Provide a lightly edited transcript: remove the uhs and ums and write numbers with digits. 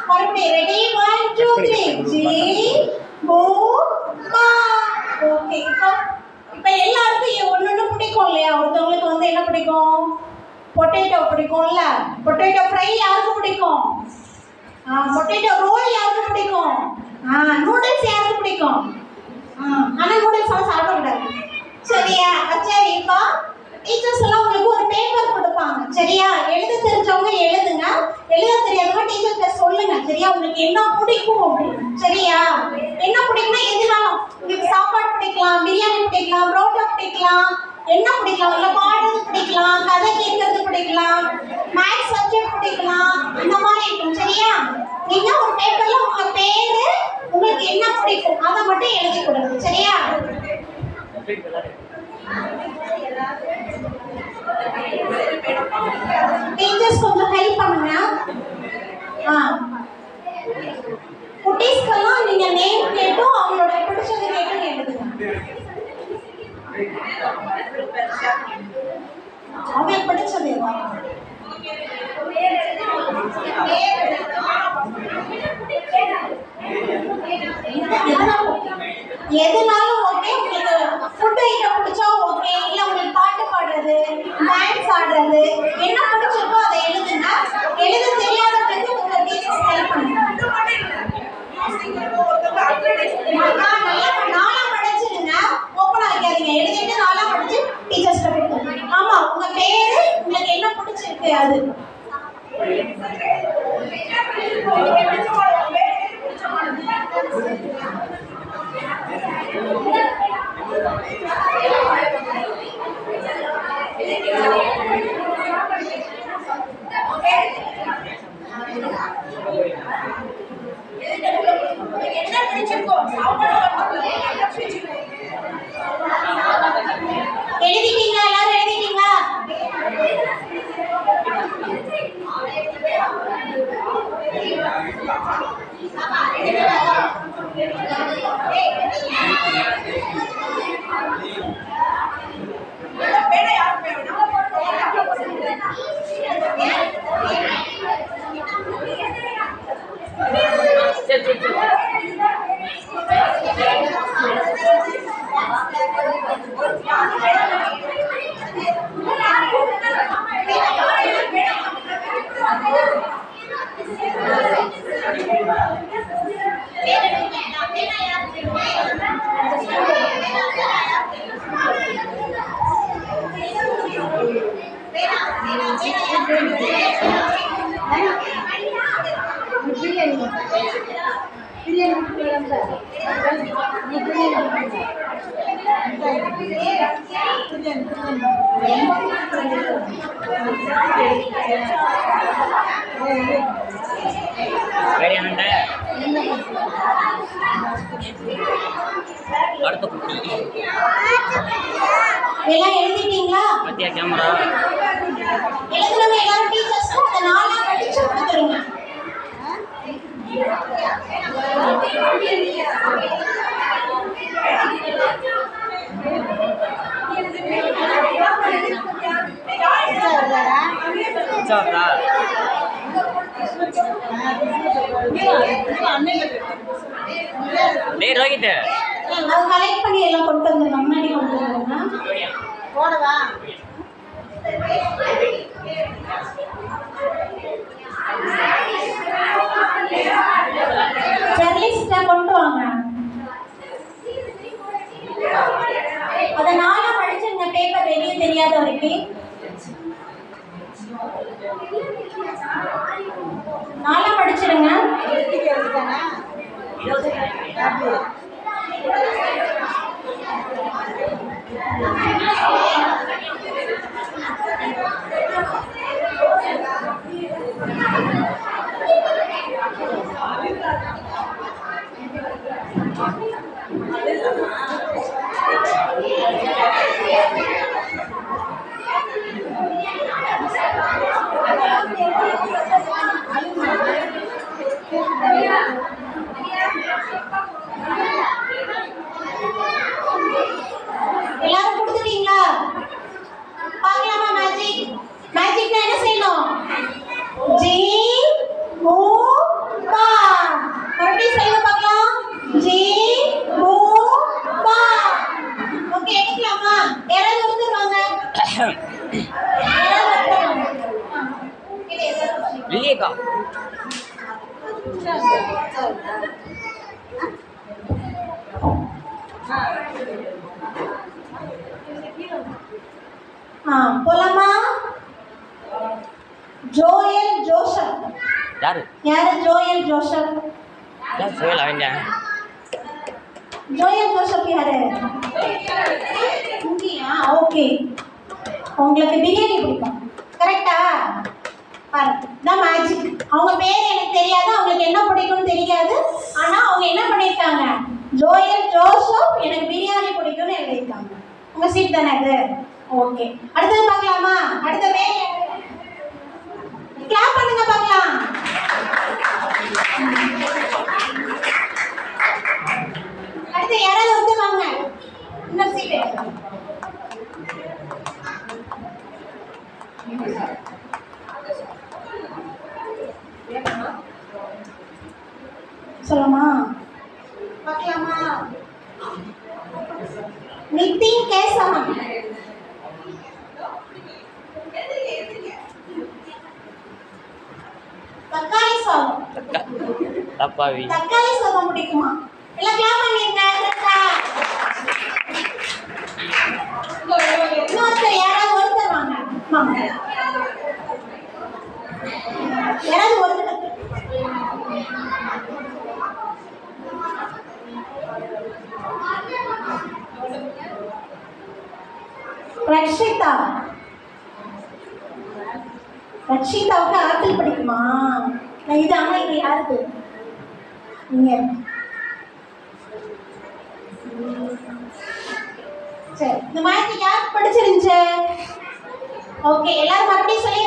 மறுபடியும் ready 1 2 3 G போ மா. ஓகே, இப்போ எல்லாருக்கும் ஒன்னொன்னு பிடிக்கும் இல்லையா? ஒருத்தவங்களுக்கு வந்து என்ன பிடிக்கும்? பொட்டேட்டோ பிடிக்கும்ல. பொட்டேட்டோ ஃப்ரை யாருக்கு பிடிக்கும்? பொட்டேட்டோ ரோல் யாருக்கு பிடிக்கும்? நூடுல்ஸ் யாருக்கு பிடிக்கும்? ஆனா நூடுல்ஸ் எல்லாம் சாப்பிடக்கூடாது, சரியா? சரி, இப்போ டீச்சர்ஸ் எல்லாம் உங்களுக்கு ஒரு பேப்பர் கொடுப்பாங்க, சரியா? எழுத தெரிஞ்சவங்க எழுதுங்க, எழுத தெரியாதவங்க டீச்சர்கிட்ட சொல்லுங்க, சரியா? உங்களுக்கு என்ன பிடிக்கும் அப்படின்னு, சரியா? என்ன பிடிக்கும்னா எதுனாலும் உங்களுக்கு சாப்பாடு பிடிக்கலாம், பிரியாணி பிடிக்கலாம், புரோட்டா பிடிக்கலாம், என்ன பிடிக்கலாம்? இல்லை பாடுறது பிடிக்கலாம், கதை கேட்கறது பிடிக்கலாம், மேத்ஸ் சப்ஜெக்ட் பிடிக்கலாம், இந்த மாதிரி இருக்கும், சரியா? நீங்க ஒரு பேப்பர்ல உங்க பேரு, உங்களுக்கு என்ன பிடிக்கும் அதை மட்டும் எழுதி கொடுங்க, சரியா? டீச்சர்ஸ் கொஞ்சம் ஹெல்ப் பண்ணுங்க. குட்டீஸ்க்கெல்லாம் நீங்க நேம் கேட்டும் அவங்களோட பிடிச்சது கேட்டும் எழுதுங்க. அவங்களுக்கு பிடிச்சது எதுனாலும் ஓகே. உங்களுக்கு ஃபுட் ஐட்டம் பிடிச்சா ஓகே, இல்லை உங்களுக்கு பாட்டு பாடுறது, டான்ஸ் ஆடுறது, என்ன பிடிச்சிருக்கோ அதை எழுதுங்க. எழுத தெரியாதவங்களுக்கு உங்க டீச்சர்ஸ் ஹெல்ப் பண்ணுங்க. நாளா படிச்சிருங்க, ஓப்பனா வைக்காதீங்க. எழுதிட்டு நாளா படிச்சு டீச்சர்ஸ் கொடுங்க. ஆமா, உங்க பேரு, உங்களுக்கு என்ன பிடிச்சிருக்கு அது. எழுதிட்டீங்களா? எல்லாரும் எழுதிட்டீங்களா? எல்லாம் எழுதிட்டீங்களா? கேமரா எழுதுனவங்க எல்லாரும் டீச்சர்ஸ் அந்த நாளா படிச்சு கொடுத்துருங்க. கலெக்ட் பண்ணி எல்லாம் கொண்டு வந்து முன்னாடி கொண்டு வந்துருங்க. போடவா? ஜெர்னலிஸ்டா கொண்டு வாங்க. அத நாளா படிச்சுங்க, பேப்பர் வெளியே தெரியாத வரைக்கும் நாளா படிச்சிடுங்க. Mega. போலாமா? ஜோயல் ஜோசப். யாரு? ஜோயல் ஜோசப்? சொல்லல அவங்க. ஜோயல் ஜோசப் யாரு? இங்கயா? ஓகே. உங்களுக்கு பிரியாணி பிடிக்கும் கரெக்டா? தான் மேஜிக். அவங்க பேர் எனக்கு தெரியாது, அவங்களுக்கு என்ன பிடிக்கும்னு தெரியாது. ஆனால் அவங்க என்ன பண்ணியிருக்காங்க, ஜோயல் ஜோசப் எனக்கு பிரியாணி பிடிக்கும்னு எழுதியிருக்காங்க. உங்கள் சீட் தானே அது? ஓகே. அடுத்தது பார்க்கலாமா? அடுத்த வேலை கிளாப் பண்ணுங்க பார்க்கலாம். அடுத்து யாராவது வந்து வாங்க இன்னொரு சீட்டு. சொல்லமா பார்க்கலாமா? நிதின் கேசவன். தக்காளி சாதம். தக்காளி சாதம் பிடிக்குமா? எல்லாம் கிளாப் பண்ணிருங்க. இன்னொருத்தர் யாராவது ஒருத்தர் வாங்க. யாராவது ஒருத்தர். ரக்ஷிதா. ரக்ஷிதாவுக்கு ஆப்பிள் பிடிக்குமா? இது ஆனா இது யாருக்கு? நீங்க சரி, இந்த மாதிரி யாருக்கு பிடிச்சிருந்துச்சு? ஓகே, எல்லாரும் மறுபடியும் சொல்லி